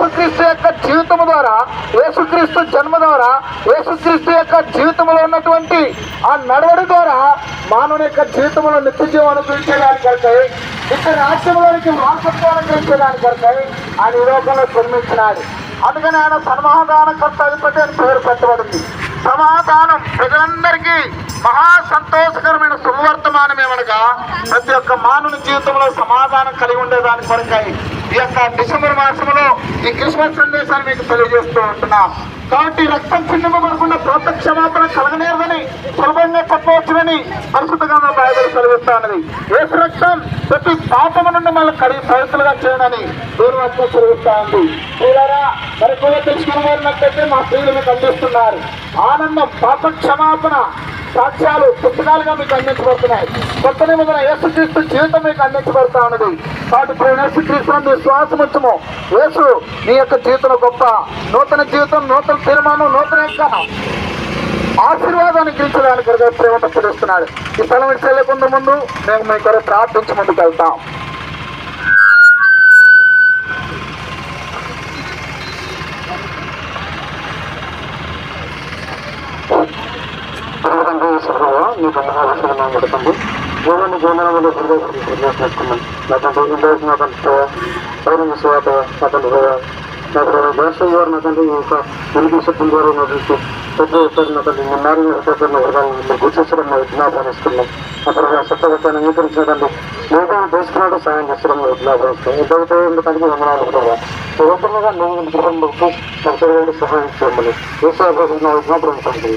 యేసుక్రీస్తు యొక్క జీవితం ద్వారా, యేసుక్రీస్తు జన్మ ద్వారా, యేసుక్రీస్తు యొక్క జీవితంలో ఉన్నటువంటి ఆ నడవడి ద్వారా మానవుని యొక్క జీవితంలో నిత్య జీవం అనుభవించేదాని కొరకై, ఇక్కడ రాజ్యంలోనికి వారసత్వాన్ని పెంచేదాని కొరకై ఆయన ఈ లోకంలో జన్మించినాడు. అందుకని ఆయన సమాధానకర్త అధిపతి అని పేరు పెట్టబడింది. సమాధానం ప్రజలందరికీ మహా సంతోషకరమైన శుభవర్తమానం ఏమనగా ప్రతి ఒక్క మానవుని జీవితంలో సమాధానం కలిగి ఉండేదాని కొరకై ఈ యొక్క డిసెంబర్ మాసంలో ఈ క్రిస్మస్ సందేశాన్ని మీకు తెలియజేస్తూ ఉంటున్నాం. కాబట్టి రక్తం చిందింపబడకుండా పాప క్షమాపణ కలగనేరదని సులభంగా చెప్పవచ్చునని పరిశుద్ధంగా బైబిల్ సెలవిస్తా ఉన్నది. యేసు రక్తం ప్రతి పాపము నుండి మళ్ళీ కడిగి పవిత్రులుగా చేయనని దేవుని వాక్యం సెలవిస్తా ఉంది. స్త్రీలారా, మరి కూడా తెలుసుకుని వారినట్టయితే మా స్త్రీలు మీకు అందిస్తున్నారు. ఆనందం, పాప క్షమాపణ సాక్ష్యాలు పుస్తకాలుగా మీకు అందించబడుతున్నాయి. కొత్త నిబంధన యేసుక్రీస్తు జీవితం మీకు అందించబడతా ఉన్నది. కాబట్టి ఇప్పుడు యేసుక్రీస్తు విశ్వాసం వచ్చము. యేసు నీ యొక్క జీవితంలో గొప్ప నూతన జీవితం, నూతన తీర్మానం, నూతన యొక్క ఆశీర్వాదాన్ని గెలిచడానికి కొరకు ప్రేమతో పిలుస్తున్నాడు. ఈ స్థలం విడిచేయకుండా ముందు మేము మీ కొరకు ప్రార్థించి ముందుకు వెళ్తాం. మీకు అవసరం పడుతుంది. జీవన జీవనంలో చేసుకున్నాం. నాకంటే పౌర్ణ సేవత అతను నాకు దేశం ద్వారా నాకంటే ఇంకా వెలుగు శక్తుల ద్వారా నాకు ప్రతి ఒక్కరు నాకంటే నిన్నారిని గుర్తించడం విజ్ఞాపనిస్తున్నాం. అక్కడ సత్యవత్యాన్ని అంగీకరించడండి లేదా దేశంలో సాయం చేస్తడం విజ్ఞాపనిస్తాం. ఇద్దరితో ఎందుకంటే వందనాలు కూడా స్వతంత్రంగా నేను కుటుంబంతో నాకు సహాయం చేయమని విజ్ఞాపనిస్తుంది.